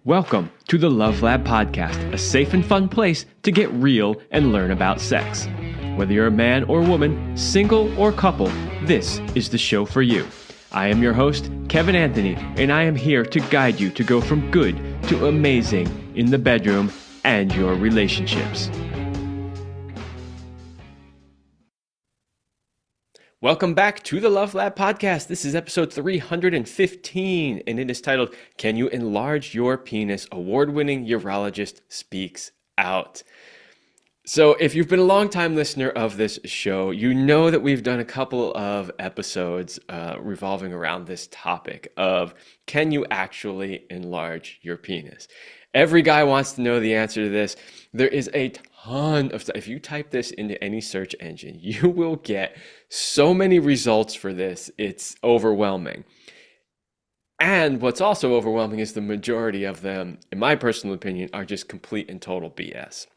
Welcome to the Love Lab Podcast, a safe and fun place to get real and learn about sex. Whether you're a man or woman, single or couple, this is the show for you. I am your host, Kevin Anthony, and I am here to guide you to go from good to amazing in the bedroom and your relationships. Welcome back to the Love Lab Podcast. This is episode 315, and it is titled, Can You Enlarge Your Penis? Award-winning Urologist Speaks Out. So if you've been a long-time listener of this show, you know that we've done a couple of episodes revolving around this topic of, can you actually enlarge your penis? Every guy wants to know the answer to this. There is a ton of stuff. If you type this into any search engine, you will get so many results for this. It's overwhelming. And what's also overwhelming is the majority of them, in my personal opinion, are just complete and total BS.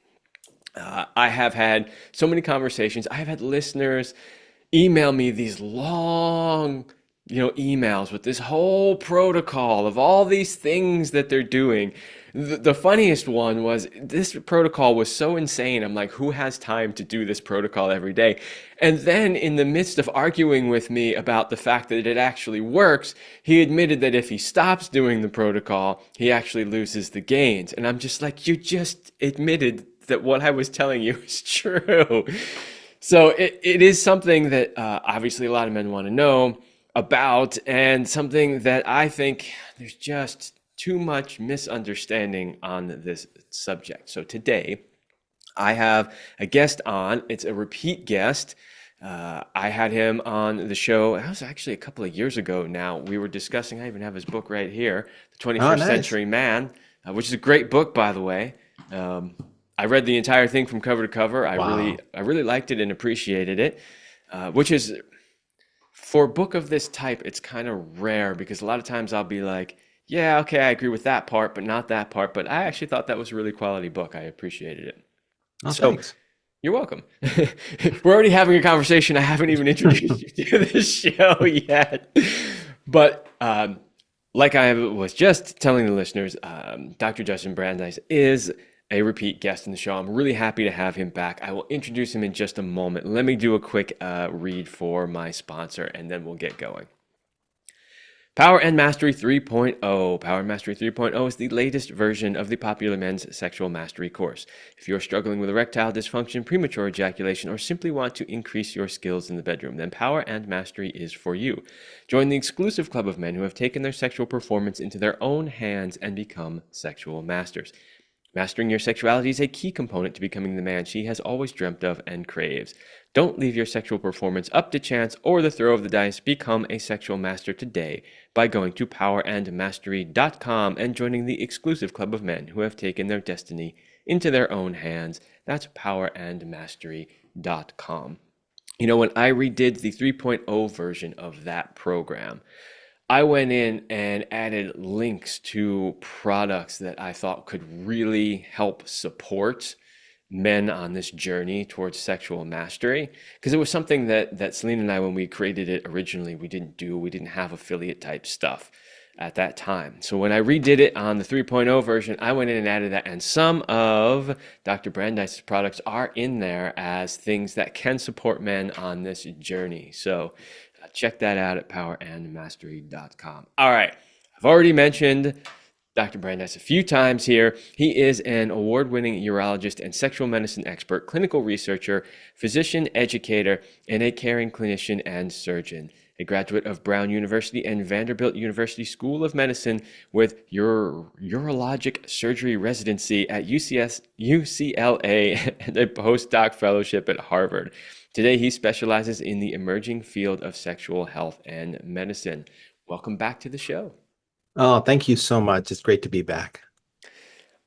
I have had so many conversations. I have had listeners email me these long, emails with this whole protocol of all these things that they're doing. The funniest one was, this protocol was so insane. I'm like, who has time to do this protocol every day? And then in the midst of arguing with me about the fact that it actually works, he admitted that if he stops doing the protocol, he actually loses the gains. And I'm just like, you just admitted that what I was telling you is true. So it is something that obviously a lot of men want to know about, and something that I think there's just too much misunderstanding on this subject. So today I have a guest on. It's a repeat guest. I had him on the show. That was actually a couple of years ago now. We were discussing, I even have his book right here, The 21st Century Man, which is a great book, by the way. I read the entire thing from cover to cover. I really liked it and appreciated it, which is, for a book of this type, it's kind of rare, because a lot of times I'll be like, yeah, okay, I agree with that part, but not that part. But I actually thought that was a really quality book. I appreciated it. Oh, so, thanks. You're welcome. We're already having a conversation. I haven't even introduced you to the show yet. But like I was just telling the listeners, Dr. Judson Brandeis is a repeat guest in the show. I'm really happy to have him back. I will introduce him in just a moment. Let me do a quick read for my sponsor, and then we'll get going. Power and Mastery 3.0. Power and Mastery 3.0 is the latest version of the popular men's sexual mastery course. If you're struggling with erectile dysfunction, premature ejaculation, or simply want to increase your skills in the bedroom, then Power and Mastery is for you. Join the exclusive club of men who have taken their sexual performance into their own hands and become sexual masters. Mastering your sexuality is a key component to becoming the man she has always dreamt of and craves. Don't leave your sexual performance up to chance or the throw of the dice. Become a sexual master today by going to powerandmastery.com and joining the exclusive club of men who have taken their destiny into their own hands. That's powerandmastery.com. When I redid the 3.0 version of that program, I went in and added links to products that I thought could really help support men on this journey towards sexual mastery, because it was something that Selena and I, when we created it originally, we didn't have affiliate type stuff at that time. So when I redid it on the 3.0 version, I went in and added that, and some of Dr. Brandeis' products are in there as things that can support men on this journey. So check that out at powerandmastery.com. All right, I've already mentioned Dr. Brandeis a few times here. He is an award-winning urologist and sexual medicine expert, clinical researcher, physician, educator, and a caring clinician and surgeon. A graduate of Brown University and Vanderbilt University School of Medicine with urologic surgery residency at UCLA and a postdoc fellowship at Harvard. Today, he specializes in the emerging field of sexual health and medicine. Welcome back to the show. Oh, thank you so much. It's great to be back.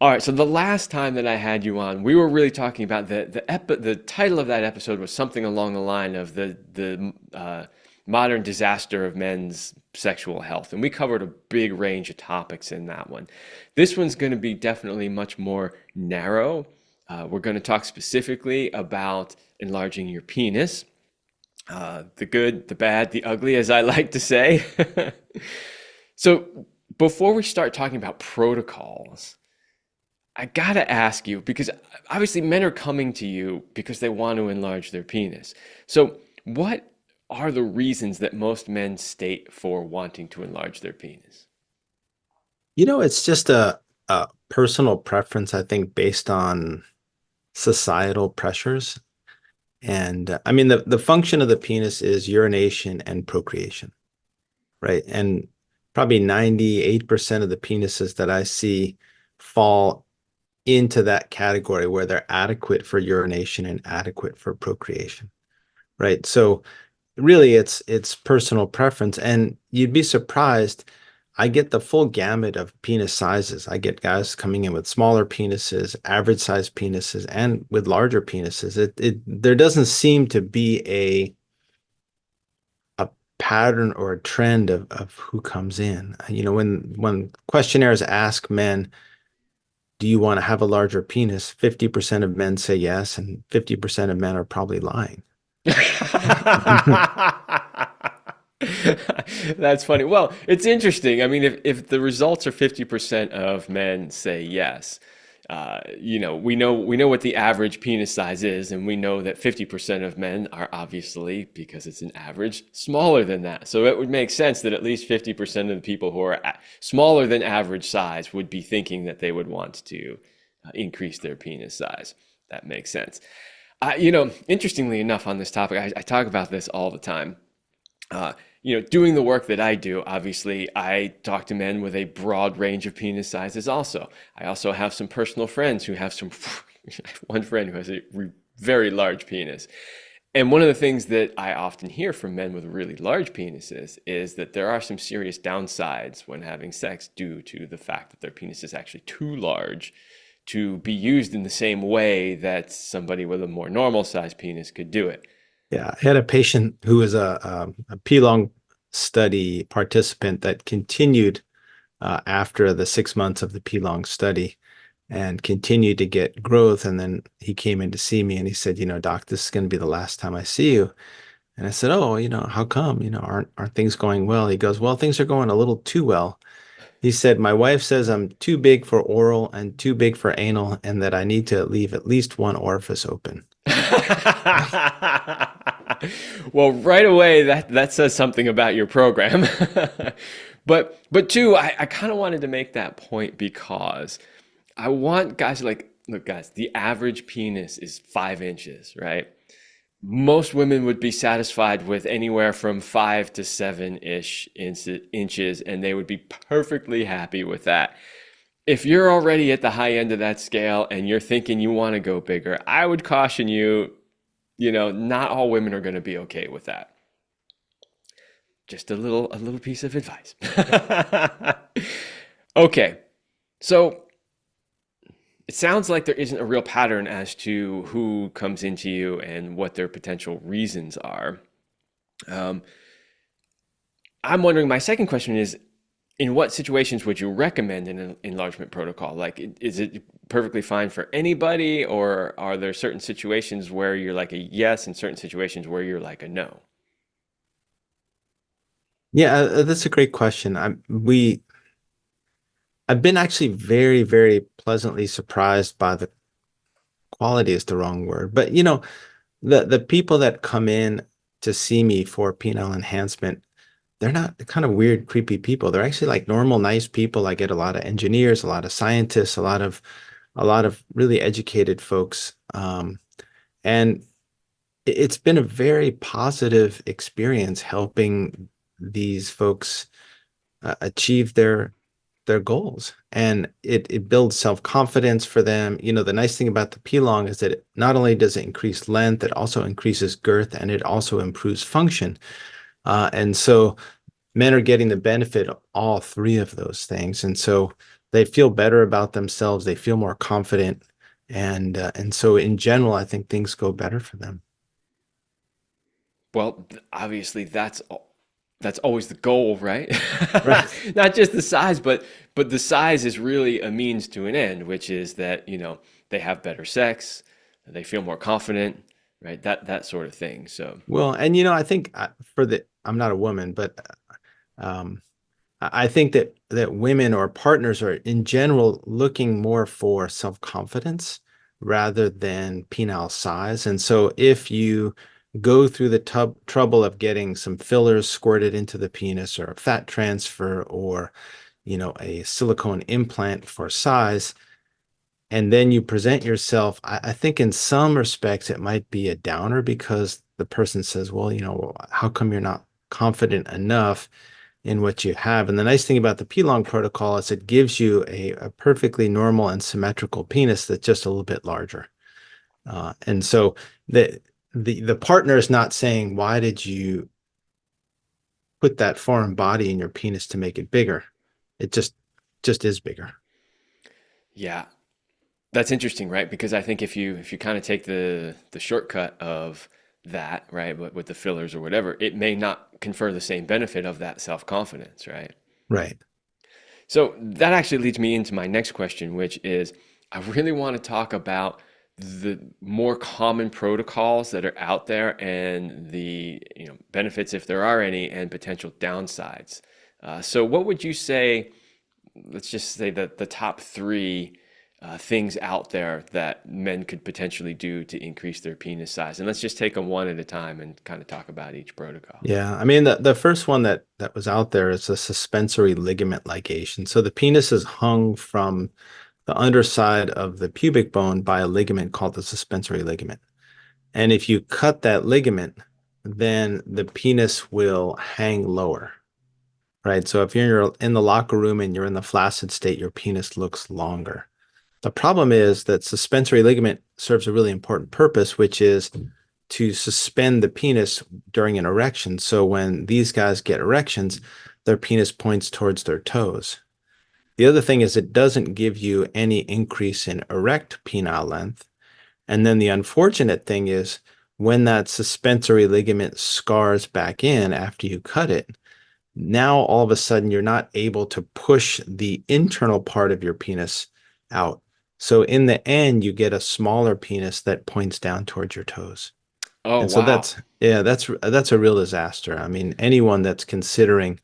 All right, so the last time that I had you on, we were really talking about the title of that episode was something along the line of the modern disaster of men's sexual health, and we covered a big range of topics in that one. This one's going to be definitely much more narrow. We're going to talk specifically about enlarging your penis, the good, the bad, the ugly, as I like to say. So before we start talking about protocols, I gotta ask you, because obviously men are coming to you because they want to enlarge their penis. So, what are the reasons that most men state for wanting to enlarge their penis? It's just a personal preference, I think, based on societal pressures. And I mean, the function of the penis is urination and procreation, right? And probably 98% of the penises that I see fall into that category where they're adequate for urination and adequate for procreation, right? So really it's personal preference, and you'd be surprised. I get the full gamut of penis sizes. I get guys coming in with smaller penises, average size penises, and with larger penises. It there doesn't seem to be a pattern or a trend of who comes in. When questionnaires ask men, do you want to have a larger penis, 50% of men say yes, and 50% of men are probably lying. That's funny. Well, it's interesting. I mean, if the results are 50% of men say yes, we know what the average penis size is, and we know that 50% of men are obviously, because it's an average, smaller than that. So it would make sense that at least 50% of the people who are smaller than average size would be thinking that they would want to increase their penis size. That makes sense. Interestingly enough, on this topic, I talk about this all the time. Doing the work that I do, obviously, I talk to men with a broad range of penis sizes also. I also have some personal friends who have one friend who has a very large penis. And one of the things that I often hear from men with really large penises is that there are some serious downsides when having sex due to the fact that their penis is actually too large to be used in the same way that somebody with a more normal sized penis could do it. Yeah, I had a patient who was a P-long study participant that continued after the 6 months of the P-long study and continued to get growth. And then he came in to see me and he said, Doc, this is going to be the last time I see you. And I said, oh, how come? Aren't things going well? He goes, well, things are going a little too well. He said, my wife says I'm too big for oral and too big for anal, and that I need to leave at least one orifice open. Well, right away that says something about your program. But two, I kind of wanted to make that point because I want guys like, look, guys, the average penis is 5 inches, right? Most women would be satisfied with anywhere from 5 to 7-ish inches, and they would be perfectly happy with that. If you're already at the high end of that scale and you're thinking you want to go bigger, I would caution you, not all women are going to be okay with that. Just a little piece of advice. Okay. So it sounds like there isn't a real pattern as to who comes into you and what their potential reasons are. Um, I'm wondering, my second question is, in what situations would you recommend an enlargement protocol? Like, is it perfectly fine for anybody, or are there certain situations where you're like a yes and certain situations where you're like a no? Yeah, that's a great question. I've been actually very, very pleasantly surprised by the quality is the wrong word, but the people that come in to see me for penile enhancement, they're not kind of weird, creepy people. They're actually like normal, nice people. I get a lot of engineers, a lot of scientists, a lot of really educated folks. And it's been a very positive experience helping these folks achieve their goals, and it builds self-confidence for them. The nice thing about the P-long is that it not only does it increase length, it also increases girth, and it also improves function. And so men are getting the benefit of all three of those things, and so they feel better about themselves, they feel more confident, and so in general, I think things go better for them. Well, obviously that's always the goal, right? Right. Not just the size, but the size is really a means to an end, which is that, they have better sex, they feel more confident, right? That sort of thing. So, Well, and I think I'm not a woman, but um, I think that women or partners are in general looking more for self-confidence rather than penile size. And so if you go through the trouble of getting some fillers squirted into the penis or a fat transfer or, a silicone implant for size, and then you present yourself, I think in some respects it might be a downer because the person says, well, how come you're not confident enough in what you have? And the nice thing about the P-Long protocol is it gives you a perfectly normal and symmetrical penis that's just a little bit larger. And so the partner is not saying, why did you put that foreign body in your penis to make it bigger? It just is bigger. Yeah, that's interesting, right? Because I think if you kind of take the shortcut of that, right, with the fillers or whatever, it may not confer the same benefit of that self-confidence, right? Right. So that actually leads me into my next question, which is I really want to talk about the more common protocols that are out there and the benefits, if there are any, and potential downsides. So what would you say, let's just say that the top three things out there that men could potentially do to increase their penis size? And let's just take them one at a time and kind of talk about each protocol. Yeah, I mean the first one that was out there is a suspensory ligament ligation. So the penis is hung from the underside of the pubic bone by a ligament called the suspensory ligament. And if you cut that ligament, then the penis will hang lower, right? So if you're in the locker room and you're in the flaccid state, your penis looks longer. The problem is that suspensory ligament serves a really important purpose, which is to suspend the penis during an erection. So when these guys get erections, their penis points towards their toes. The other thing is it doesn't give you any increase in erect penile length. And then the unfortunate thing is when that suspensory ligament scars back in after you cut it, now all of a sudden you're not able to push the internal part of your penis out. So in the end, you get a smaller penis that points down towards your toes. Oh, And so wow. that's a real disaster. I mean, anyone that's considering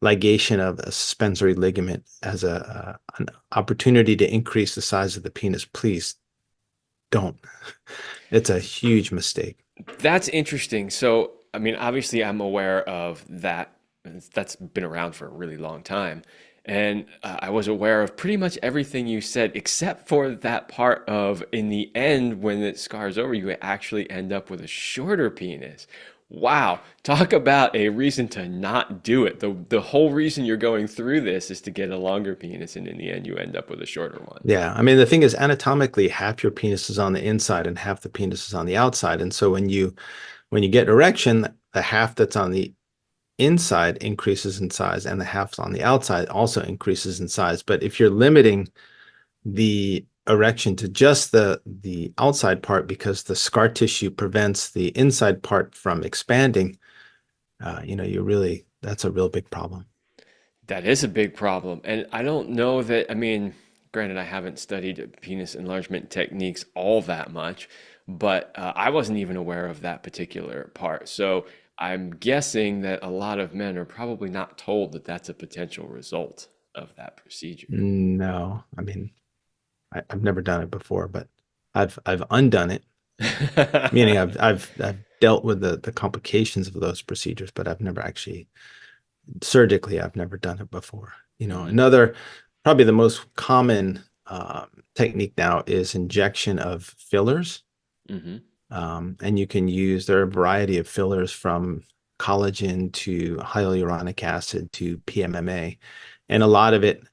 ligation of a suspensory ligament as an opportunity to increase the size of the penis, please don't. It's a huge mistake. That's interesting. So, I mean, obviously, I'm aware of that. That's been around for a really long time. And I was aware of pretty much everything you said, except for that part of in the end, when it scars over, you actually end up with a shorter penis. Wow. Talk about a reason to not do it. The whole reason you're going through this is to get a longer penis, and in the end, you end up with a shorter one. Yeah, I mean the thing is anatomically half your penis is on the inside and half the penis is on the outside. And so when you get erection, the half that's on the inside increases in size and the half on the outside also increases in size. But if you're limiting the erection to just the outside part because the scar tissue prevents the inside part from expanding, you really that's a real big problem. That is a big problem. And I don't know that, I mean, granted, I haven't studied penis enlargement techniques all that much, but I wasn't even aware of that particular part. So I'm guessing that a lot of men are probably not told that that's a potential result of that procedure. No, I mean I've never done it before, but I've undone it, meaning I've dealt with the complications of those procedures, but I've never actually surgically I've never done it before. Mhm, Another probably the most common technique now is injection of fillers. mhm. And you can use there are a variety of fillers from collagen to hyaluronic acid to PMMA, and a lot of it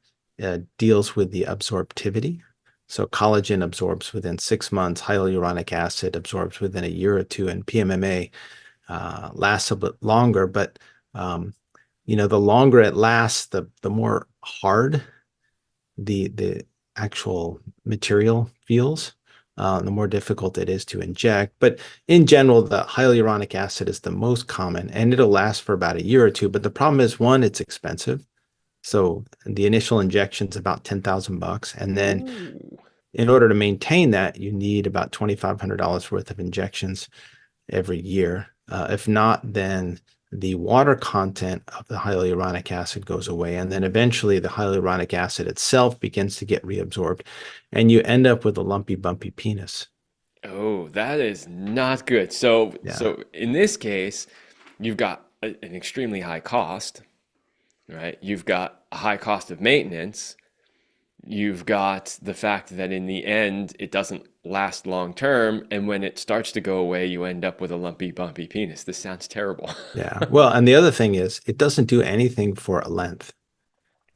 deals with the absorptivity. So collagen absorbs within 6 months, hyaluronic acid absorbs within a year or two, and PMMA lasts a bit longer. But the longer it lasts, the more hard the actual material feels, the more difficult it is to inject. But in general, the hyaluronic acid is the most common, and it'll last for about a year or two. But the problem is, one, it's expensive. So the initial injection is about 10,000 bucks, and then Ooh. in order to maintain that, you need about $2,500 worth of injections every year. If not, then the water content of the hyaluronic acid goes away. And then eventually the hyaluronic acid itself begins to get reabsorbed. And you end up with a lumpy, bumpy penis. Oh, that is not good. So, Yeah. so in this case, you've got an extremely high cost, right? You've got a high cost of maintenance. You've got the fact that in the end, it doesn't last long term. And when it starts to go away, you end up with a lumpy, bumpy penis. This sounds terrible. Yeah. Well, and the other thing is it doesn't do anything for a length.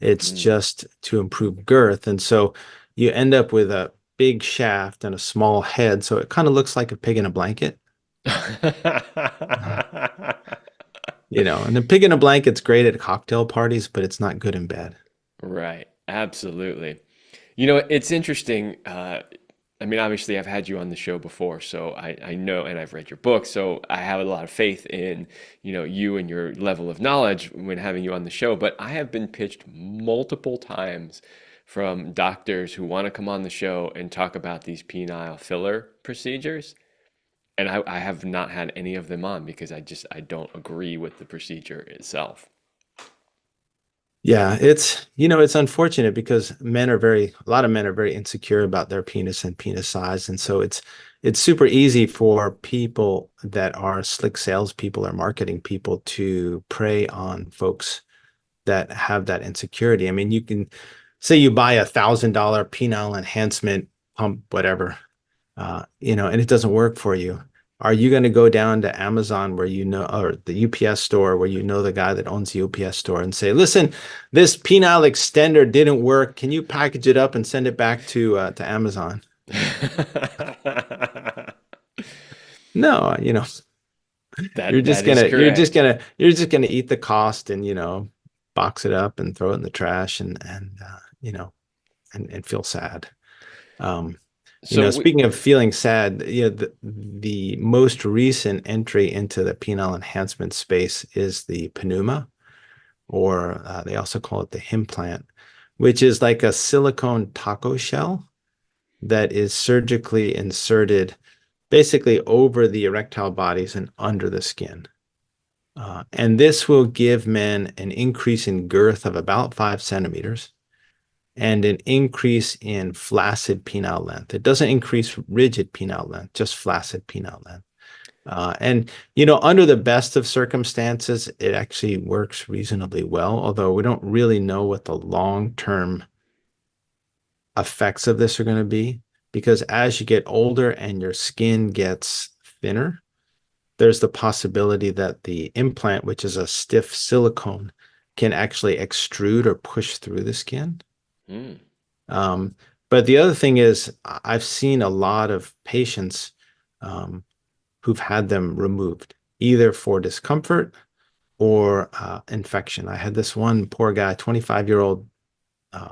It's Mm. just to improve girth. And so you end up with a big shaft and a small head. So it kind of looks like a pig in a blanket. And a pig in a blanket's great at cocktail parties, but it's not good in bed. Right. Absolutely. It's interesting. I mean, obviously, I've had you on the show before, so I know, and I've read your book, so I have a lot of faith in, you and your level of knowledge when having you on the show. But I have been pitched multiple times from doctors who want to come on the show and talk about these penile filler procedures. And I have not had any of them on because I don't agree with the procedure itself. Yeah, it's unfortunate because a lot of men are very insecure about their penis and penis size. And so it's super easy for people that are slick salespeople or marketing people to prey on folks that have that insecurity. I mean, you can say you buy $1,000 penile enhancement pump, whatever, and it doesn't work for you. Are you going to go down to Amazon where or the UPS store where the guy that owns the UPS store and say, "Listen, this penile extender didn't work. Can you package it up and send it back to Amazon?" No, you're That just is gonna you're just correct. gonna you're just gonna eat the cost and box it up and throw it in the trash and feel sad. Um, So we, Speaking of feeling sad, the most recent entry into the penile enhancement space is the pneuma, or they also call it the implant, which is like a silicone taco shell that is surgically inserted basically over the erectile bodies and under the skin. And this will give men an increase in girth of about 5 centimeters and an increase in flaccid penile length. It doesn't increase rigid penile length, just flaccid penile length. And under the best of circumstances, it actually works reasonably well, although we don't really know what the long-term effects of this are going to be, because as you get older and your skin gets thinner, there's the possibility that the implant, which is a stiff silicone, can actually extrude or push through the skin. mm, Um, but the other thing is, I've seen a lot of patients um, who've had them removed, either for discomfort or infection. I had this one poor guy, 25-year-old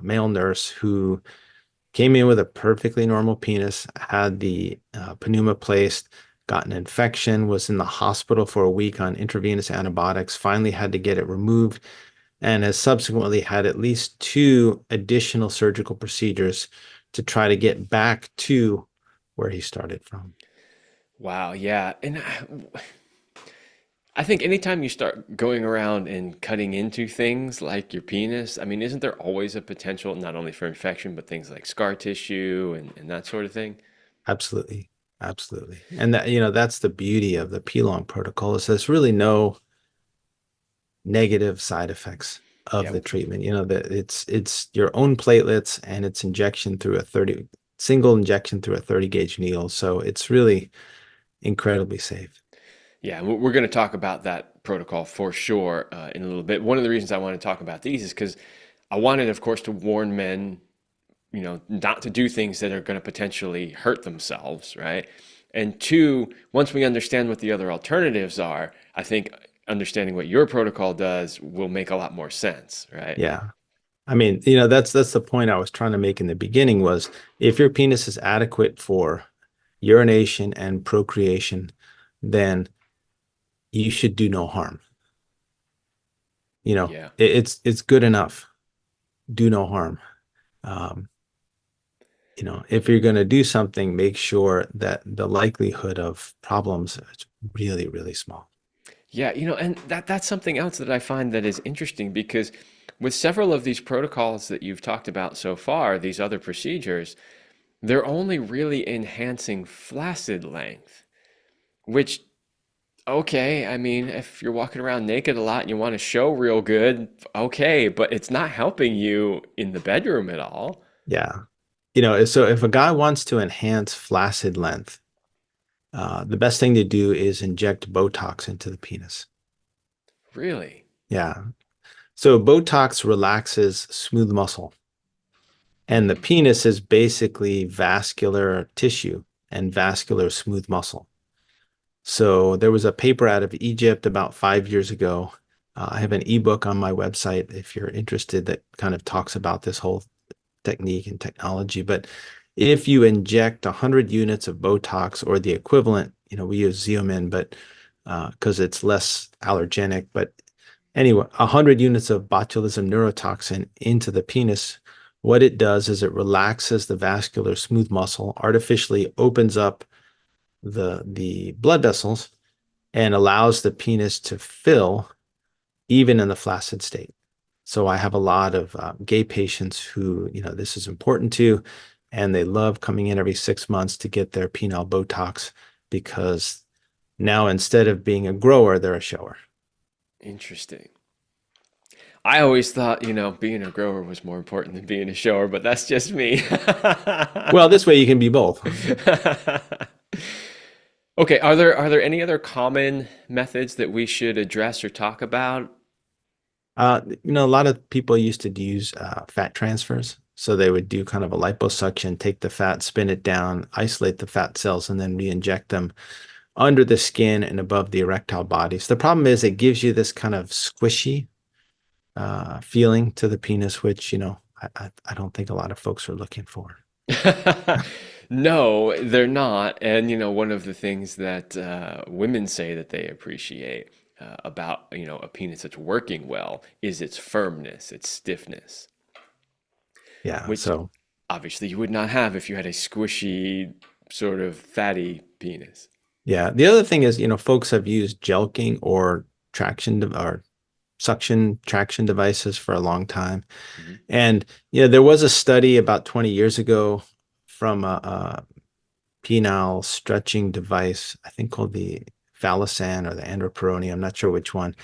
male nurse, who came in with a perfectly normal penis, had the pneuma placed, got an infection, was in the hospital for a week on intravenous antibiotics, finally had to get it removed, and has subsequently had at least 2 additional surgical procedures to try to get back to where he started from. wow, yeah. And I think anytime you start going around and cutting into things like your penis, I mean, isn't there always a potential not only for infection, but things like scar tissue and that sort of thing? Absolutely. Absolutely. And that's the beauty of the P-Long protocol is there's really no negative side effects of Yeah. the treatment. That it's your own platelets and it's injection through a 30 single injection through a 30 gauge needle. So it's really incredibly safe. Yeah, we're going to talk about that protocol for sure in a little bit. One of the reasons I want to talk about these is because I wanted, of course, to warn men, not to do things that are going to potentially hurt themselves, right? And two, once we understand what the other alternatives are, I think understanding what your protocol does will make a lot more sense, right? Yeah. I mean, that's the point I was trying to make in the beginning was if your penis is adequate for urination and procreation, then you should do no harm. Yeah. It's good enough. Do no harm. Um, if you're going to do something, make sure that the likelihood of problems is really, really small. Yeah, and that's something else that I find that is interesting because with several of these protocols that you've talked about so far, these other procedures, they're only really enhancing flaccid length, which, okay, I mean, if you're walking around naked a lot and you want to show real good, okay, but it's not helping you in the bedroom at all. Yeah. So if a guy wants to enhance flaccid length, the best thing to do is inject Botox into the penis. Really? Yeah. So Botox relaxes smooth muscle, and the Hmm. penis is basically vascular tissue and vascular smooth muscle. So there was a paper out of Egypt about 5 years ago. I have an ebook on my website if you're interested that kind of talks about this whole technique and technology. But if you inject 100 units of Botox or the equivalent, we use Xeomin, but because it's less allergenic. But anyway, 100 units of botulism neurotoxin into the penis, what it does is it relaxes the vascular smooth muscle, artificially opens up the blood vessels, and allows the penis to fill even in the flaccid state. So I have a lot of gay patients who, this is important to, and they love coming in every 6 months to get their penile Botox because now instead of being a grower, they're a shower. Interesting. I always thought, being a grower was more important than being a shower, but that's just me. Well, this way you can be both. Okay, are there any other common methods that we should address or talk about? A lot of people used to use fat transfers. So they would do kind of a liposuction, take the fat, spin it down, isolate the fat cells, and then re-inject them under the skin and above the erectile bodies. The problem is it gives you this kind of squishy feeling to the penis, which, I don't think a lot of folks are looking for. No, they're not. And one of the things that women say that they appreciate about a penis that's working well is its firmness, its stiffness, Yeah. which So, obviously you would not have if you had a squishy, sort of fatty penis. yeah. The other thing is, folks have used jelqing or or suction traction devices for a long time. Hmm. And, there was a study about 20 years ago from a penile stretching device, I think called the Phallosan or the Androperoni, I'm not sure which one,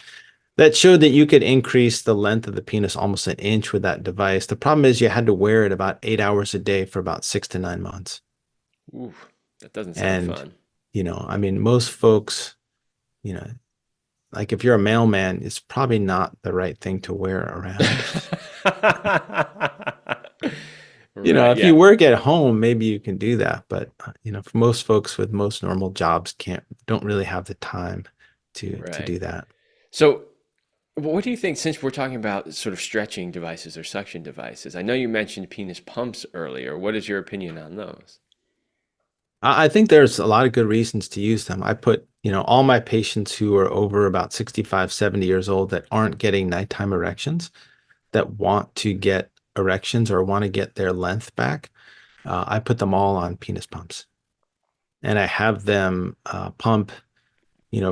that showed that you could increase the length of the penis almost an inch with that device. The problem is you had to wear it about 8 hours a day for about 6 to 9 months. Ooh, that doesn't sound And, fun. I mean, most folks, you know, like if you're a mailman, it's probably not the right thing to wear around. Right, If you yeah, work at home, maybe you can do that. But, for most folks with most normal jobs don't really have the time to right. do that. So, what do you think, since we're talking about sort of stretching devices or suction devices? I know you mentioned penis pumps earlier. What is your opinion on those? I think there's a lot of good reasons to use them. I put, all my patients who are over about 65, 70 years old that aren't getting nighttime erections, that want to get erections or want to get their length back, I put them all on penis pumps. And I have them pump,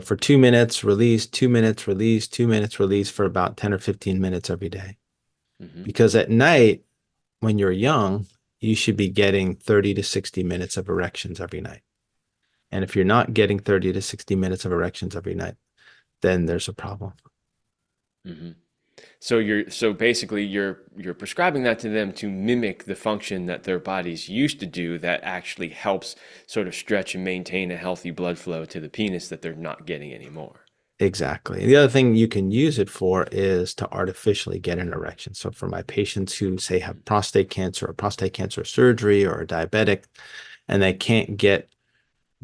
for 2 minutes, release, 2 minutes, release, 2 minutes, release for about 10 or 15 minutes every day. Hmm. Because at night, when you're young, you should be getting 30 to 60 minutes of erections every night. And if you're not getting 30 to 60 minutes of erections every night, then there's a problem. Hmm. So basically you're prescribing that to them to mimic the function that their bodies used to do that actually helps sort of stretch and maintain a healthy blood flow to the penis that they're not getting anymore. Exactly. The other thing you can use it for is to artificially get an erection. So for my patients who say have prostate cancer or prostate cancer surgery or are diabetic and they can't get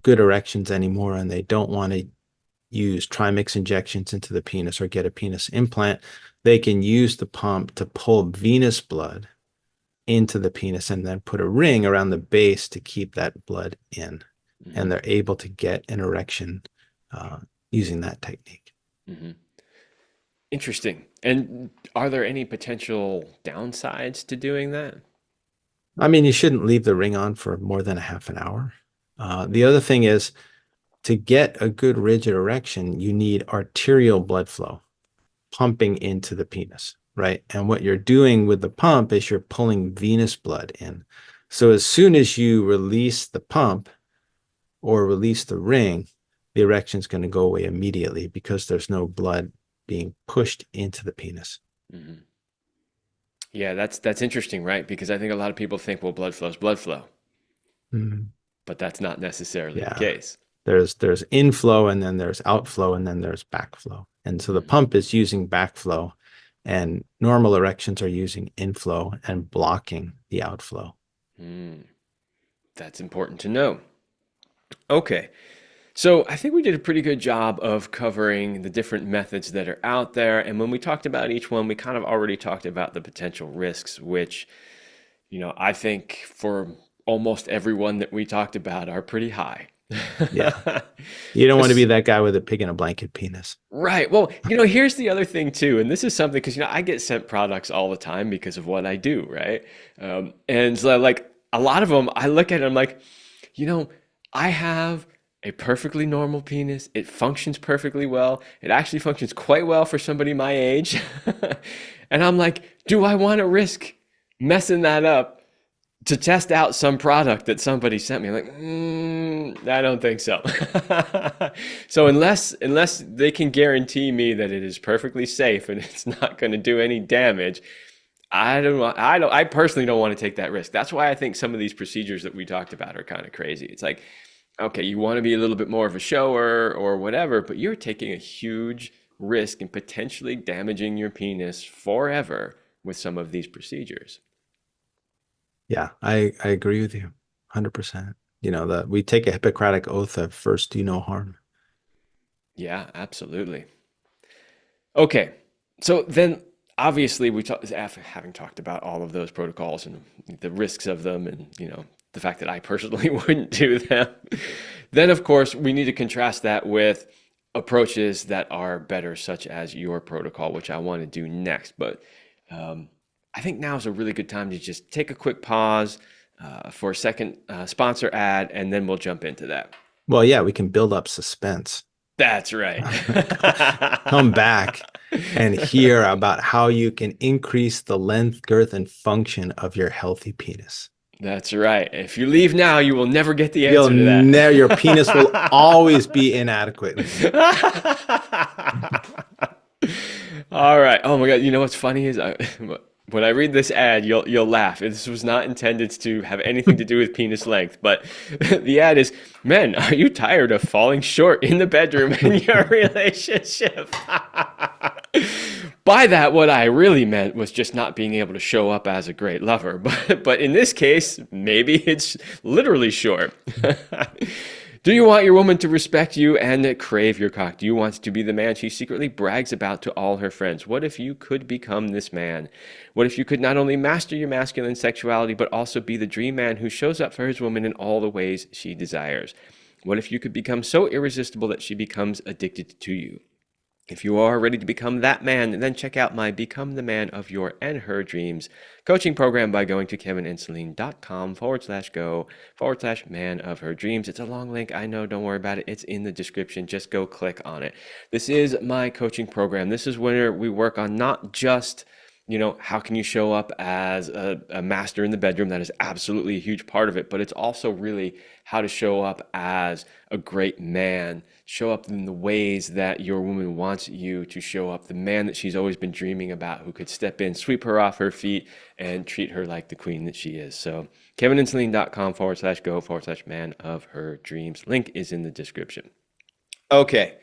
good erections anymore and they don't want to use trimix injections into the penis or get a penis implant, they can use the pump to pull venous blood into the penis and then put a ring around the base to keep that blood in. And Hmm. they're able to get an erection uh, using that technique. Hmm. Interesting. And are there any potential downsides to doing that? I mean, you shouldn't leave the ring on for more than a half an hour. The other thing is to get a good rigid erection, you need arterial blood flow pumping into the penis, right? And what you're doing with the pump is you're pulling venous blood in. So as soon as you release the pump or release the ring, the erection is going to go away immediately because there's no blood being pushed into the penis. Hmm. Yeah, that's interesting, right? Because I think a lot of people think, well, blood flow is blood flow, Mhm. but that's not necessarily the Yeah. case. There's inflow and then there's outflow and then there's backflow. And so the Hmm. pump is using backflow and normal erections are using inflow and blocking the outflow. Mm, that's important to know. Okay. So I think we did a pretty good job of covering the different methods that are out there. And when we talked about each one, we kind of already talked about the potential risks, which, I think for almost everyone that we talked about are pretty high. Yeah. You don't want to be Just that guy with a pig in a blanket penis. right. Well, here's the other thing too, and this is something because I get sent products all the time because of what I do, right? And so like a lot of them, I look at it, I'm like, you know, I have a perfectly normal penis. It functions perfectly well. It actually functions quite well for somebody my age. And I'm like, do I want to risk messing that up to test out some product that somebody sent me? I'm like, I don't think so. So unless they can guarantee me that it is perfectly safe and it's not going to do any damage, I personally don't want to take that risk. That's why I think some of these procedures that we talked about are kind of crazy. It's like, okay, you want to be a little bit more of a shower or whatever, but you're taking a huge risk and potentially damaging your penis forever with some of these procedures. Yeah, I agree with you 100%. We take a Hippocratic oath of first do no harm. Yeah, absolutely. Okay, so then obviously having talked about all of those protocols and the risks of them, and the fact that I personally wouldn't do them. Then of course we need to contrast that with approaches that are better, such as your protocol, which I want to do next. But um, I think now is a really good time to just take a quick pause for a second sponsor ad, and then we'll jump into that. Well, yeah, we can build up suspense. That's right. Come back and hear about how you can increase the length, girth, and function of your healthy penis. That's right. If you leave now, you will never get the You'll answer to never, your penis will that. always be inadequate. All right. Oh my God. You know what's funny is when I read this ad, you'll laugh. This was not intended to have anything to do with penis length, but the ad is, "Men, are you tired of falling short in the bedroom in your relationship?" By that, what I really meant was just not being able to show up as a great lover. But in this case, maybe it's literally short. Do you want your woman to respect you and crave your cock? Do you want to be the man she secretly brags about to all her friends? What if you could become this man? What if you could not only master your masculine sexuality, but also be the dream man who shows up for his woman in all the ways she desires? What if you could become so irresistible that she becomes addicted to you? If you are ready to become that man, then check out my Become the Man of Your and Her Dreams coaching program by going to kevinandceline.com/go/man of her dreams. It's a long link. I know. Don't worry about it. It's in the description. Just go click on it. This is my coaching program. This is where we work on not just how can you show up as a master in the bedroom? That is absolutely a huge part of it, but it's also really how to show up as a great man, show up in the ways that your woman wants you to show up, the man that she's always been dreaming about, who could step in, sweep her off her feet, and treat her like the queen that she is. So kevinandceline.com/go/man of her dreams. Link is in the description. Okay.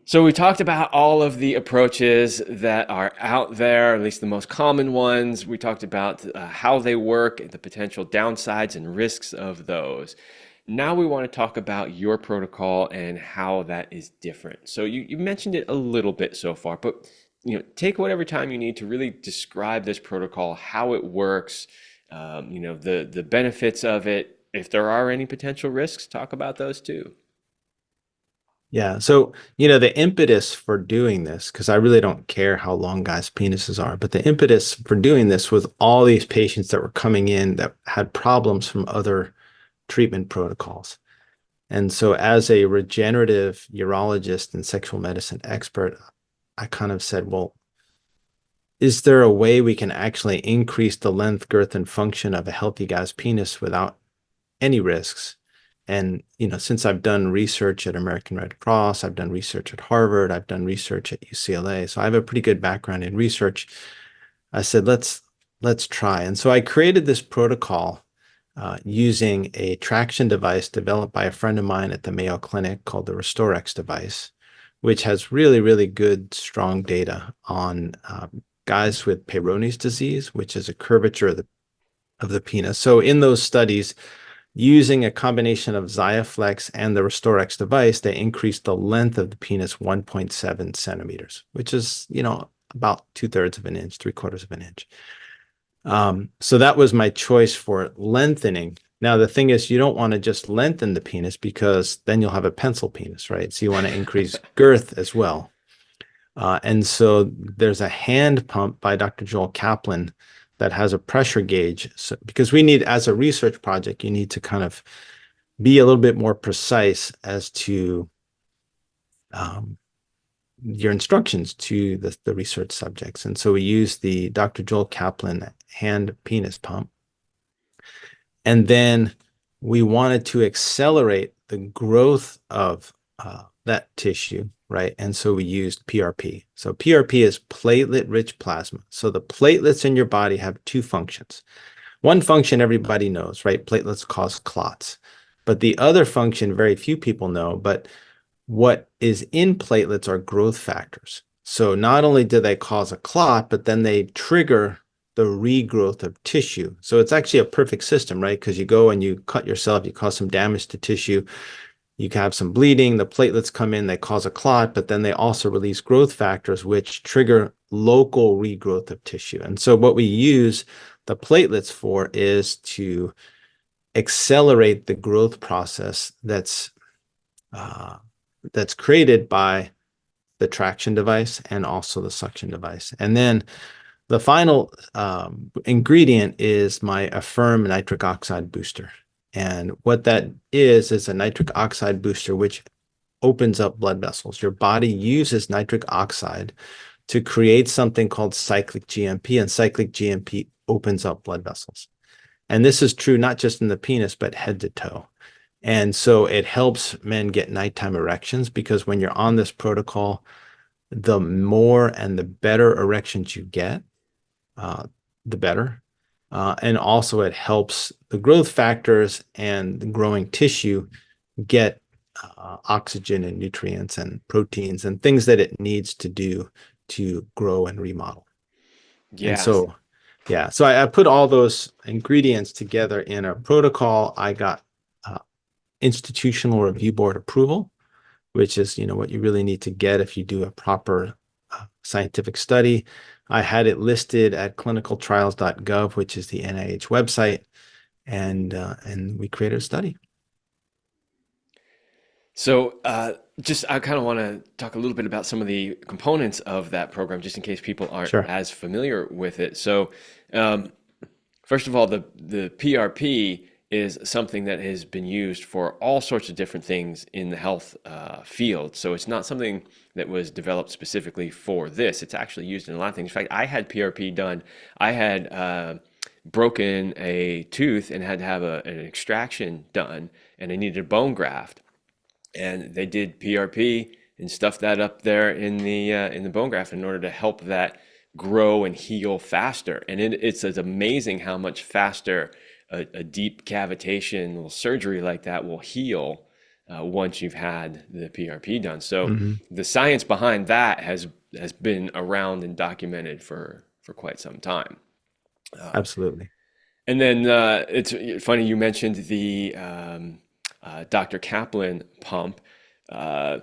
So we talked about all of the approaches that are out there, at least the most common ones. We talked about how they work, the potential downsides and risks of those. Now we want to talk about your protocol and how that is different. So you mentioned it a little bit so far, but take whatever time you need to really describe this protocol, how it works, the benefits of it. If there are any potential risks, talk about those too. Yeah. So, the impetus for doing this, because I really don't care how long guys' penises are, but the impetus for doing this was all these patients that were coming in that had problems from other treatment protocols. And so, as a regenerative urologist and sexual medicine expert, I kind of said, well, is there a way we can actually increase the length, girth, and function of a healthy guy's penis without any risks? And, since I've done research at American Red Cross, I've done research at Harvard, I've done research at UCLA, so I have a pretty good background in research. I said, let's try. And so I created this protocol using a traction device developed by a friend of mine at the Mayo Clinic called the RestoreX device, which has really, really good, strong data on guys with Peyronie's disease, which is a curvature of the penis. So in those studies, using a combination of XIAFLEX and the RestoreX device, they increased the length of the penis 1.7 centimeters, which is, about 2/3 of an inch, 3/4 of an inch. So that was my choice for lengthening. Now, the thing is, you don't want to just lengthen the penis because then you'll have a pencil penis, right? So you want to increase girth as well. And so there's a hand pump by Dr. Joel Kaplan that has a pressure gauge. So, because we need, as a research project, you need to kind of be a little bit more precise as to your instructions to the research subjects. And so we use the Dr. Joel Kaplan hand penis pump. And then we wanted to accelerate the growth of that tissue, right? And so we used PRP. So PRP is platelet-rich plasma. So the platelets in your body have two functions. One function everybody knows, right? Platelets cause clots. But the other function very few people know, but what is in platelets are growth factors. So not only do they cause a clot, but then they trigger the regrowth of tissue. So it's actually a perfect system, right? Because you go and you cut yourself, you cause some damage to tissue, you can have some bleeding, the platelets come in, they cause a clot, but then they also release growth factors, which trigger local regrowth of tissue. And so what we use the platelets for is to accelerate the growth process that's created by the traction device and also the suction device. And then the final ingredient is my Affirm nitric oxide booster. And what that is a nitric oxide booster, which opens up blood vessels. Your body uses nitric oxide to create something called cyclic GMP, and cyclic GMP opens up blood vessels. And this is true not just in the penis, but head to toe. And so it helps men get nighttime erections, because when you're on this protocol, the more and the better erections you get, the better. And also it helps the growth factors and the growing tissue get oxygen and nutrients and proteins and things that it needs to do to grow and remodel. And Yes. so, yeah, so I put all those ingredients together in a protocol. I got institutional review board approval, which is, what you really need to get if you do a proper scientific study. I had it listed at clinicaltrials.gov, which is the NIH website, and we created a study. So, I kind of want to talk a little bit about some of the components of that program, just in case people aren't Sure. as familiar with it. So, first of all, the PRP is something that has been used for all sorts of different things in the health field. So it's not something that was developed specifically for this. It's actually used in a lot of things. In fact, I had PRP done. I had broken a tooth and had to have an extraction done, and I needed a bone graft. And they did PRP and stuffed that up there in the bone graft in order to help that grow and heal faster. And it's amazing how much faster a deep cavitation surgery like that will heal once you've had the PRP done. So the science behind that has been around and documented for quite some time. Absolutely. And then it's funny you mentioned the Dr. Kaplan pump.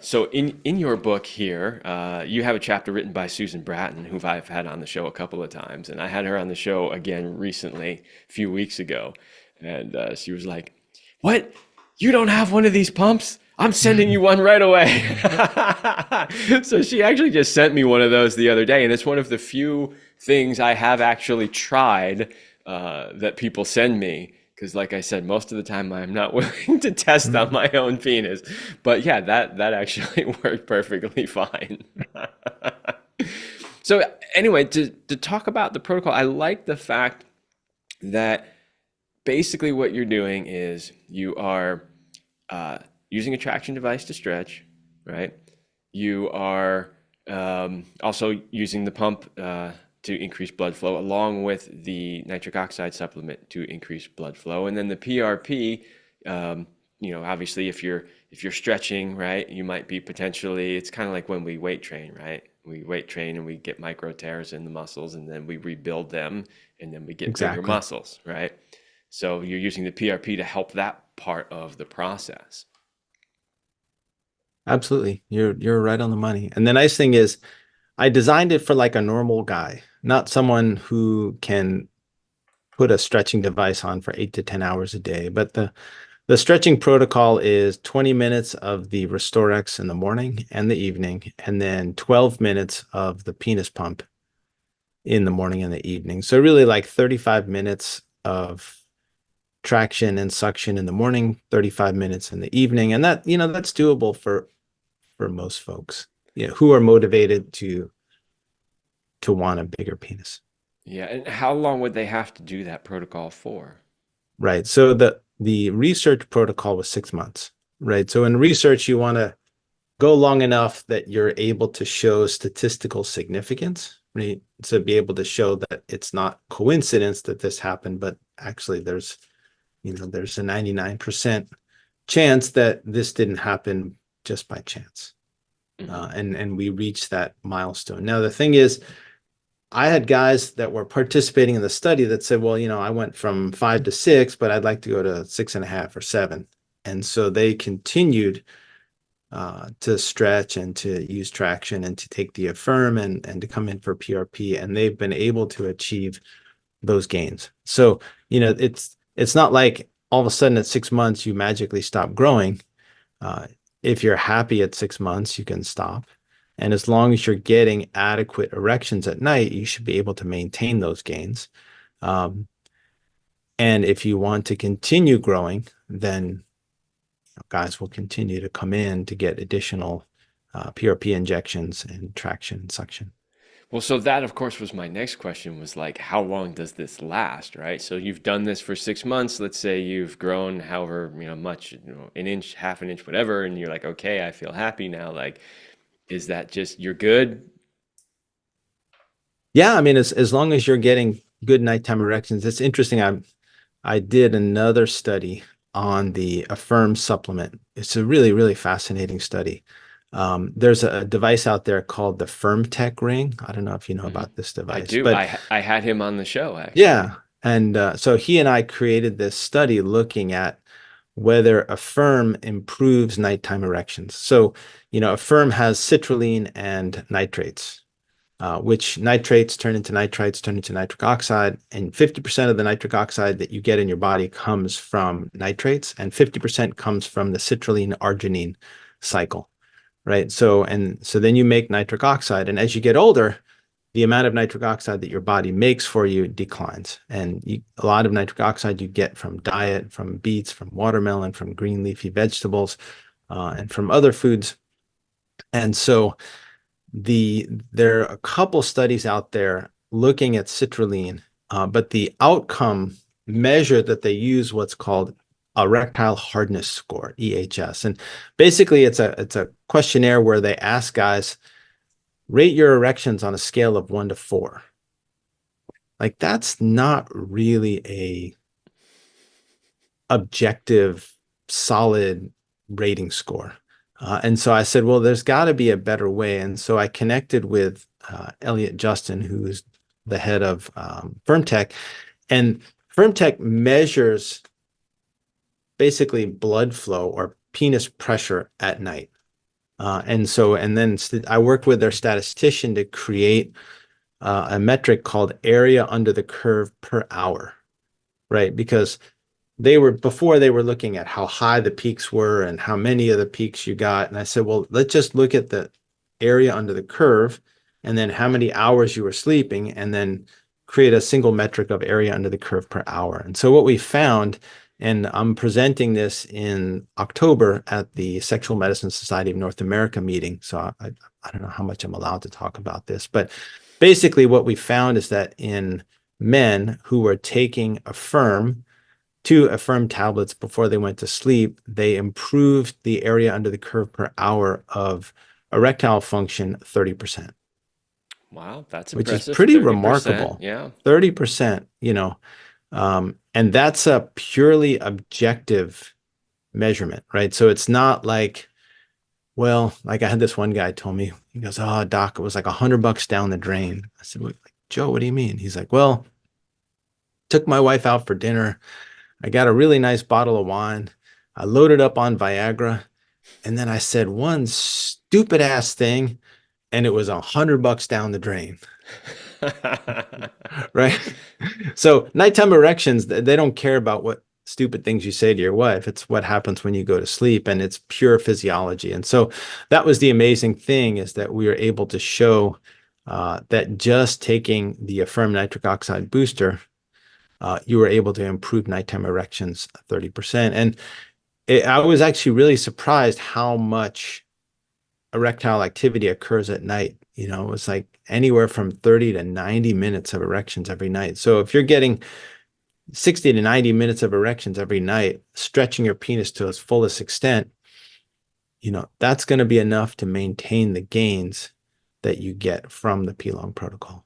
So in your book here, you have a chapter written by Susan Bratton, who I've had on the show a couple of times, and I had her on the show again recently, a few weeks ago, and she was like, "What? You don't have one of these pumps? I'm sending you one right away." So she actually just sent me one of those the other day, and it's one of the few things I have actually tried that people send me, Because, like I said, most of the time I'm not willing to test on Mhm. my own penis. But yeah, that actually worked perfectly fine. So anyway, to talk about the protocol, I like the fact that basically what you're doing is you are uh, using a traction device to stretch, right? You are also using the pump to increase blood flow, along with the nitric oxide supplement to increase blood flow, and then the PRP. Um, obviously, if you're stretching, right, you might be potentially. It's kind of like when we weight train, right? We weight train and we get micro tears in the muscles, and then we rebuild them, and then we get bigger Exactly. muscles, right? So you're using the PRP to help that part of the process. Absolutely. You're right on the money. And the nice thing is I designed it for like a normal guy, not someone who can put a stretching device on for 8 to 10 hours a day. But the stretching protocol is 20 minutes of the Restorex in the morning and the evening, and then 12 minutes of the penis pump in the morning and the evening. So really like 35 minutes of traction and suction in the morning, 35 minutes in the evening. And that, that's doable for most folks, who are motivated to want a bigger penis. Yeah, and how long would they have to do that protocol for? Right. So the research protocol was 6 months, right? So in research, you want to go long enough that you're able to show statistical significance, right? To be able to show that it's not coincidence that this happened, but actually there's a 99% chance that this didn't happen just by chance. Hmm. And we reached that milestone. Now, the thing is, I had guys that were participating in the study that said, well, I went from 5 to 6, but I'd like to go to 6.5 or 7. And so they continued to stretch and to use traction and to take the affirm and to come in for PRP. And they've been able to achieve those gains. So, it's not like all of a sudden at 6 months you magically stop growing. Uh, if you're happy at 6 months, you can stop. And as long as you're getting adequate erections at night, you should be able to maintain those gains. Um, and if you want to continue growing, then guys will continue to come in to get additional PRP injections and traction and suction. Well, so that, of course, was my next question was like, how long does this last, right? So you've done this for 6 months. Let's say you've grown however, much, an inch, half an inch, whatever, and you're like, okay, I feel happy now. Like, is that just you're good? Yeah, I mean, as long as you're getting good nighttime erections, it's interesting. I did another study on the Affirm supplement. It's a really, really fascinating study. There's a device out there called the FirmTech ring. I don't know if you know Hmm. about this I device, do. but I had him on the show actually. yeah. And so he and I created this study looking at whether Affirm improves nighttime erections. So, Affirm has citrulline and nitrates, which nitrates turn into nitrites, turn into nitric oxide. And 50% of the nitric oxide that you get in your body comes from nitrates, and 50% comes from the citrulline arginine cycle, right? So then you make nitric oxide. And as you get older, the amount of nitric oxide that your body makes for you declines. And a lot of nitric oxide you get from diet, from beets, from watermelon, from green leafy vegetables, and from other foods. And so there are a couple studies out there looking at citrulline, but the outcome measure that they use what's called erectile hardness score, EHS. And basically it's a questionnaire where they ask guys, rate your erections on a scale of 1 to 4. Like that's not really a objective, solid rating score. And so I said, well, there's got to be a better way. And so I connected with Elliot Justin, who's the head of FirmTech. And FirmTech measures basically blood flow or penis pressure at night. And then I worked with their statistician to create a metric called area under the curve per hour, right? Because before they were looking at how high the peaks were and how many of the peaks you got. And I said, well, let's just look at the area under the curve and then how many hours you were sleeping and then create a single metric of area under the curve per hour. And so what we found, and I'm presenting this in October at the Sexual Medicine Society of North America meeting. So I don't know how much I'm allowed to talk about this, but basically what we found is that in men who were taking two Affirm tablets before they went to sleep, they improved the area under the curve per hour of erectile function 30%, Wow, that's which is impressive. pretty 30%. remarkable. Yeah. 30%, and that's a purely objective measurement, right? So it's not like, well, like I had this one guy told me, he goes, "Oh, doc, it was like $100 down the drain." I said, "Well, Joe, what do you mean?" He's like, "Well, took my wife out for dinner. I got a really nice bottle of wine. I loaded up on Viagra. And then I said one stupid ass thing, and it was $100 down the drain." Right? So nighttime erections, they don't care about what stupid things you say to your wife. It's what happens when you go to sleep, and it's pure physiology. And so that was the amazing thing, is that we were able to show that just taking the Affirm nitric oxide booster, you were able to improve nighttime erections 30%. And I was actually really surprised how much erectile activity occurs at night. It was like anywhere from 30 to 90 minutes of erections every night. So if you're getting 60 to 90 minutes of erections every night, stretching your penis to its fullest extent, that's going to be enough to maintain the gains that you get from the P-Long protocol.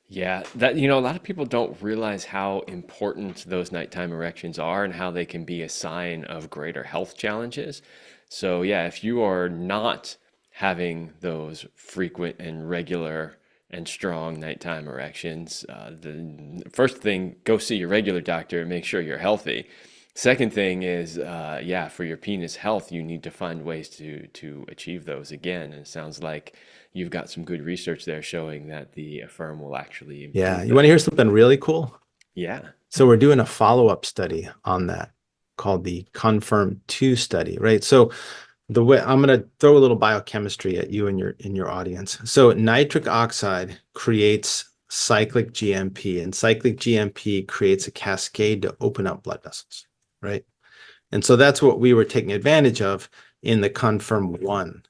Yeah, a lot of people don't realize how important those nighttime erections are and how they can be a sign of greater health challenges. So, yeah, if you are not having those frequent and regular and strong nighttime erections, the first thing, go see your regular doctor and make sure you're healthy. Second thing is, yeah, for your penis health, you need to find ways to achieve those again. And it sounds like you've got some good research there showing that the Affirm will actually Yeah. improve You want to that. hear something really cool? Yeah. So we're doing a follow-up study on that called the Confirm 2 study, right? So the way I'm going to throw a little biochemistry at you and your audience. So nitric oxide creates cyclic GMP, and cyclic GMP creates a cascade to open up blood vessels, right? And so that's what we were taking advantage of in the Confirm 1.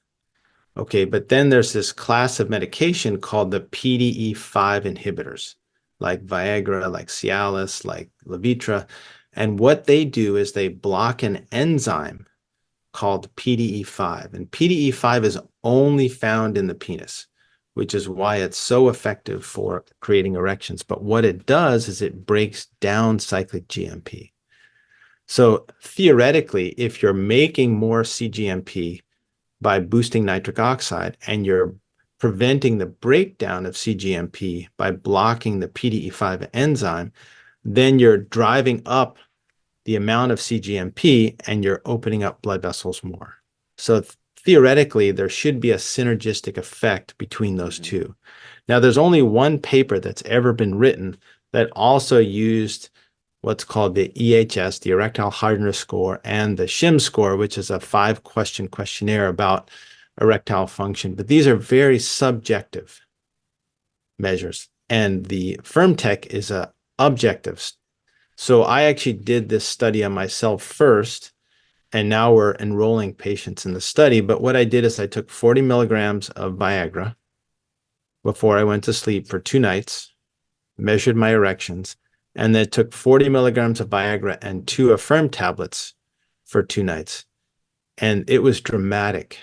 Okay, but then there's this class of medication called the PDE5 inhibitors, like Viagra, like Cialis, like Levitra. And what they do is they block an enzyme called PDE5. And PDE5 is only found in the penis, which is why it's so effective for creating erections. But what it does is it breaks down cyclic GMP. So theoretically, if you're making more cGMP by boosting nitric oxide, and you're preventing the breakdown of cGMP by blocking the PDE5 enzyme, then you're driving up the amount of cGMP and you're opening up blood vessels more. So theoretically, there should be a synergistic effect between those two. Now, there's only one paper that's ever been written that also used what's called the EHS, the erectile hardness score, and the SHIM score, which is a 5-question questionnaire about erectile function. But these are very subjective measures. And the FirmTech is a objective. So I actually did this study on myself first, and now we're enrolling patients in the study. But what I did is I took 40 milligrams of Viagra before I went to sleep for 2 nights, measured my erections, and then took 40 milligrams of Viagra and 2 Affirm tablets for 2 nights. And it was dramatic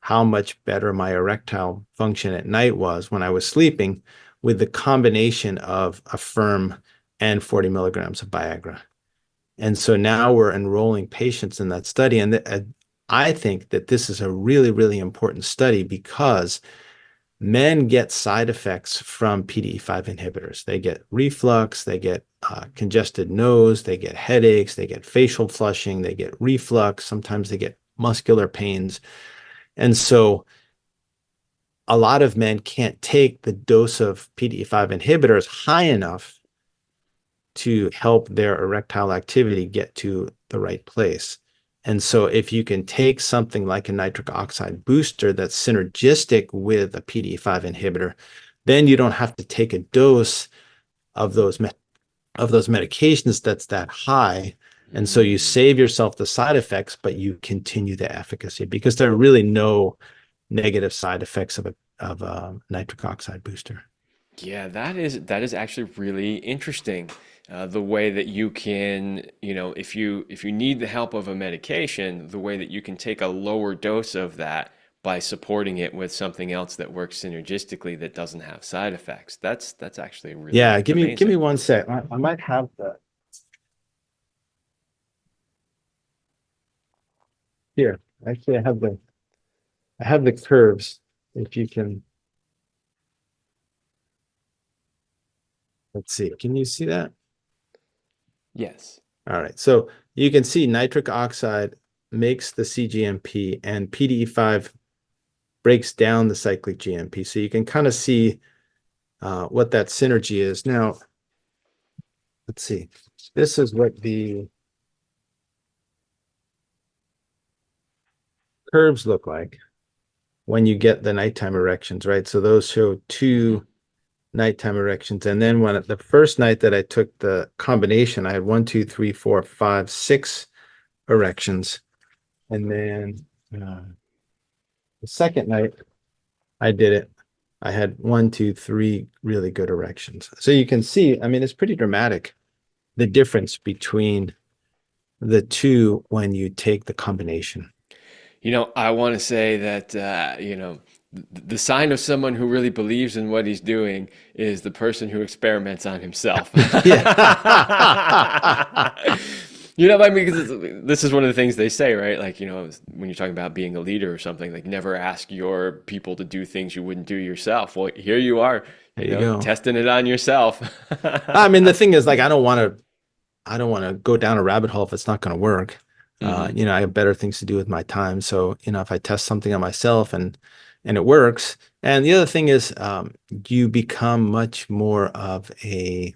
how much better my erectile function at night was when I was sleeping with the combination of Affirm and 40 milligrams of Viagra. And so now we're enrolling patients in that study. And I think that this is a really, really important study because men get side effects from PDE5 inhibitors. They get reflux, they get congested nose, they get headaches, they get facial flushing, they get reflux, sometimes they get muscular pains. And so a lot of men can't take the dose of PDE5 inhibitors high enough to help their erectile activity get to the right place. And so if you can take something like a nitric oxide booster that's synergistic with a PDE5 inhibitor, then you don't have to take a dose of those medications that's that high. And so you Mm. save yourself the side effects, but you continue the efficacy because there are really no negative side effects of a nitric oxide booster. Yeah, that is actually really interesting. The way that you can, if you need the help of a medication, the way that you can take a lower dose of that by supporting it with something else that works synergistically that doesn't have side effects. That's actually Yeah, really give me amazing. one sec. I might have the here. Actually, I have the curves. If you can, let's see. Can you see that? Yes. All right. So you can see nitric oxide makes the cGMP and PDE5 breaks down the cyclic GMP. So you can kind of see what that synergy is. Now, let's see. This is what the curves look like when you get the nighttime erections, right? So those show Hmm. two nighttime erections. And then when the first night that I took the combination, I had one, two, three, four, five, six erections. And then uh, the second night I did it, I had one, two, three really good erections. So you can see, I mean, it's pretty dramatic the difference between the two when you take the combination. I want to say that, the sign of someone who really believes in what he's doing is the person who experiments on himself. Yeah. I mean, because this is one of the things they say, right? Like, when you're talking about being a leader or something, like never ask your people to do things you wouldn't do yourself. Well, here you are, There you go. testing it on yourself. I mean, the thing is, like, I don't want to go down a rabbit hole if it's not going to work. Hmm. I have better things to do with my time. So, if I test something on myself and it works. And the other thing is, you become much more of a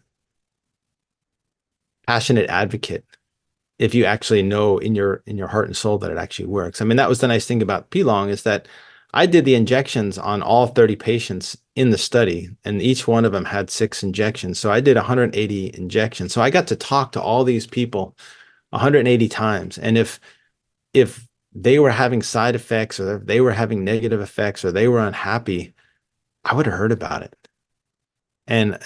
passionate advocate if you actually know in your heart and soul that it actually works. I mean, that was the nice thing about P-Long is that I did the injections on all 30 patients in the study, and each one of them had 6 injections. So I did 180 injections. So I got to talk to all these people 180 times. And if they were having side effects or if they were having negative effects or they were unhappy, I would have heard about it. And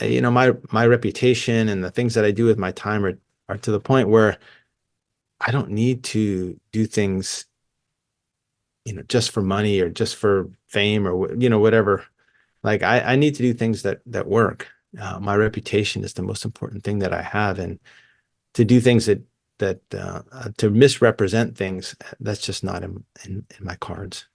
my reputation and the things that I do with my time are to the point where I don't need to do things, just for money or just for fame or whatever. Like I need to do things that work. My reputation is the most important thing that I have, and to do things that to misrepresent things, that's just not in my cards.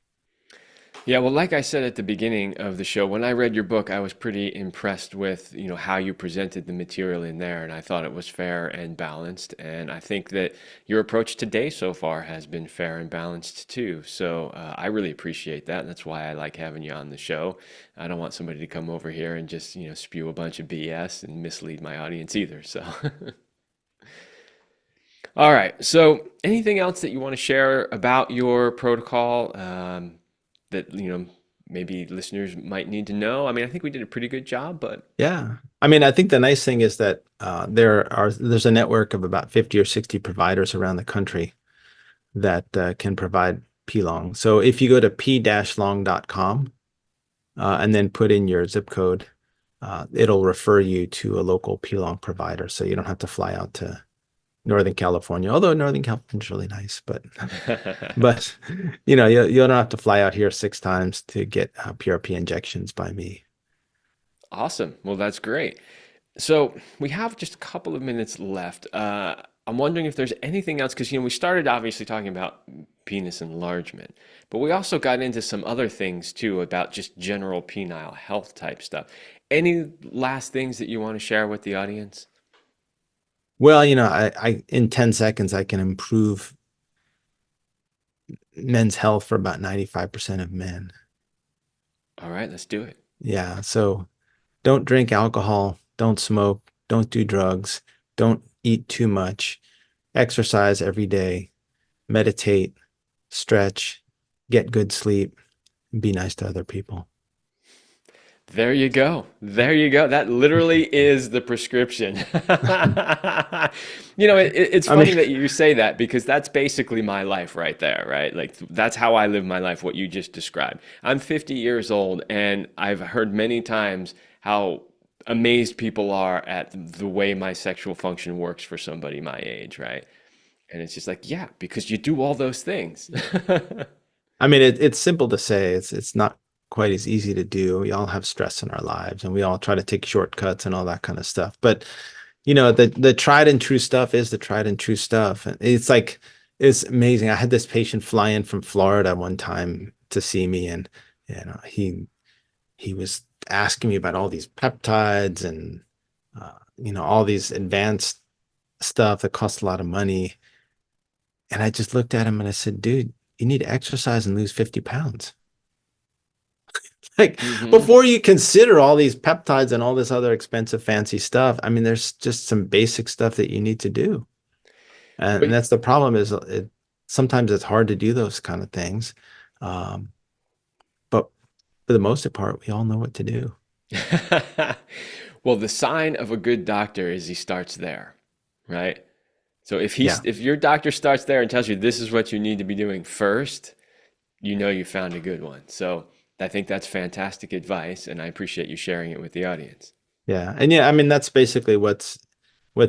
Yeah, well, like I said at the beginning of the show, when I read your book, I was pretty impressed with, how you presented the material in there, and I thought it was fair and balanced. And I think that your approach today so far has been fair and balanced too. So I really appreciate that, and that's why I like having you on the show. I don't want somebody to come over here and just, spew a bunch of BS and mislead my audience either. So, all right. So, anything else that you want to share about your protocol? That maybe listeners might need to know? I mean, I think we did a pretty good job, but Yeah. I mean, I think the nice thing is that there's a network of about 50 or 60 providers around the country that can provide P-Long. So if you go to p-long.com and then put in your zip code, it'll refer you to a local P-Long provider. So you don't have to fly out to Northern California, although Northern California is really nice, but you don't have to fly out here 6 times to get PRP injections by me. awesome. Well, that's great. So we have just a couple of minutes left. I'm wondering if there's anything else, because we started obviously talking about penis enlargement, but we also got into some other things too about just general penile health type stuff. Any last things that you want to share with the audience? Well, I in 10 seconds I can improve men's health for about 95% of men. All right, let's do it. Yeah, so don't drink alcohol, don't smoke, don't do drugs, don't eat too much, exercise every day, meditate, stretch, get good sleep, and be nice to other people. There you go. There you go. That literally is the prescription. It's I mean, funny that you say that because that's basically my life right there, right? Like that's how I live my life, what you just described. I'm 50 years old and I've heard many times how amazed people are at the way my sexual function works for somebody my age, right? And it's just like, yeah, because you do all those things. it's simple to say. It's not quite as easy to do. We all have stress in our lives, and we all try to take shortcuts and all that kind of stuff. But the tried and true stuff is the tried and true stuff. And it's amazing. I had this patient fly in from Florida one time to see me, and he was asking me about all these peptides and all these advanced stuff that costs a lot of money. And I just looked at him and I said, dude, you need to exercise and lose 50 pounds. Like Hmm. before you consider all these peptides and all this other expensive fancy stuff, there's just some basic stuff that you need to do. And But that's the problem is sometimes it's hard to do those kind of things. Um, but for the most part, we all know what to do. well, the sign of a good doctor is he starts there, right? So Yeah. if your doctor starts there and tells you this is what you need to be doing first, you know you found a good one. So I think that's fantastic advice, and I appreciate you sharing it with the audience. Yeah. And yeah, that's basically what's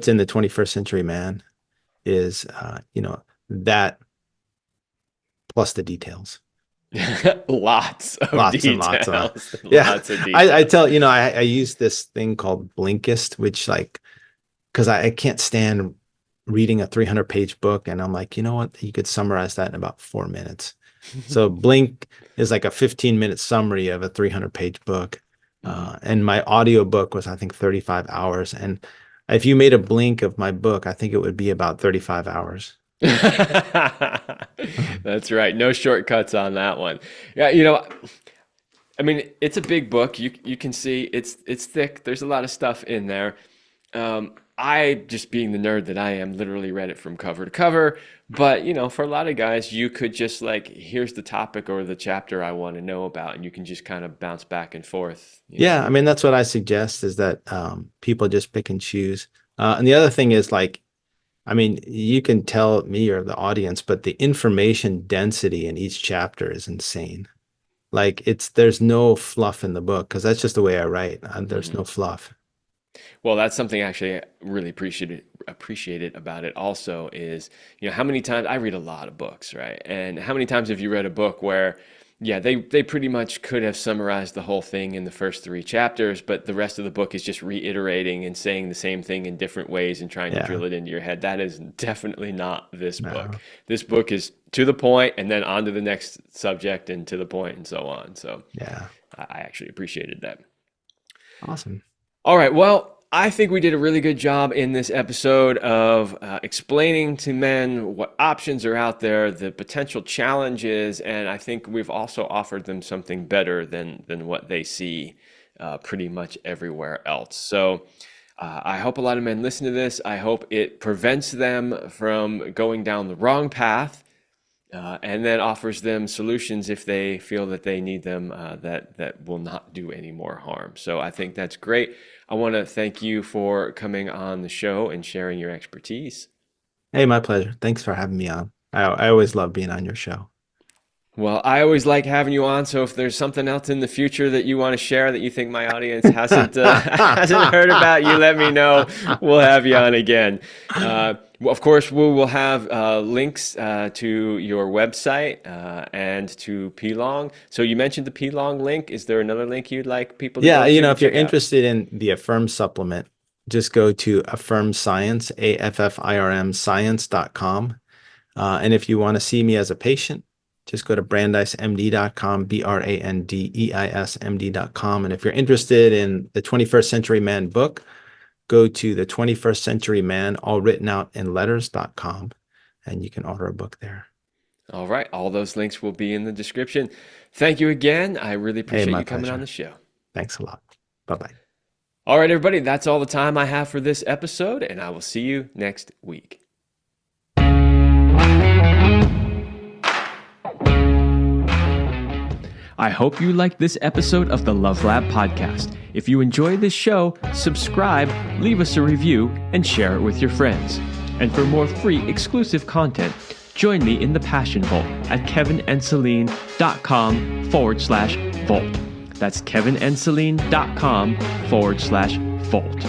in the 21st century man is that plus the details. Lots of Lots and lots of that. details, Yeah. lots of I details. tell, I use this thing called Blinkist, which because I can't stand reading a 300-page book. And I'm like, you know what? You could summarize that in about 4 minutes. So Blink is like a 15-minute summary of a 300-page book. Mhm. And my audio book was, I think, 35 hours. And if you made a Blink of my book, I think it would be about 35 hours. That's right. No shortcuts on that one. Yeah, I mean, it's a big book. You can see it's thick. There's a lot of stuff in there. I just being the nerd that I am, literally read it from cover to cover. But for a lot of guys, you could just like, here's the topic or the chapter I want to know about, and you can just kind of bounce back and forth. Yeah, that's what I suggest is that people just pick and choose. And the other thing is you can tell me or the audience, but the information density in each chapter is insane. There's no fluff in the book because that's just the way I write. There's no Mhm. fluff. Well, that's something actually I really appreciated about it also is, how many times I read a lot of books, right? And how many times have you read a book where, yeah, they pretty much could have summarized the whole thing in the first three chapters, but the rest of the book is just reiterating and saying the same thing in different ways and trying to Yeah, drill it into your head. That is definitely not this book. no, This book is to the point and then on to the next subject and to the point and so on. So yeah, I actually appreciated that. awesome. All right. Well, I think we did a really good job in this episode of explaining to men what options are out there, the potential challenges, and I think we've also offered them something better than what they see pretty much everywhere else. So I hope a lot of men listen to this. I hope it prevents them from going down the wrong path and then offers them solutions if they feel that they need them that will not do any more harm. So I think that's great. I want to thank you for coming on the show and sharing your expertise. Hey, my pleasure. Thanks for having me on. I always love being on your show. Well, I always like having you on. So if there's something else in the future that you want to share that you think my audience hasn't hasn't heard about, you let me know. We'll have you on again. Well, of course, we will have links to your website and to P-Long. So you mentioned the P-Long link. Is there another link you'd like people to Yeah, go to if you're check out? interested in the Affirm supplement, just go to Affirm Science, AFFIRM science.com. And if you want to see me as a patient, just go to brandeismd.com, BRANDEISMD.com. And if you're interested in the 21st Century Man book, go to the 21st Century Man, all written out in letters.com, and you can order a book there. All right. All those links will be in the description. Thank you again. I really Hey, appreciate my you coming on the pleasure. show. Thanks a lot. Bye-bye. All right, everybody, that's all the time I have for this episode, and I will see you next week. I hope you liked this episode of the Love Lab podcast. If you enjoyed this show, subscribe, leave us a review, and share it with your friends. And for more free exclusive content, join me in the Passion Vault at kevinandceline.com/vault. That's kevinandceline.com/vault.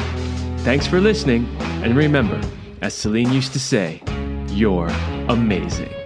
Thanks for listening, and remember, as Celine used to say, you're amazing.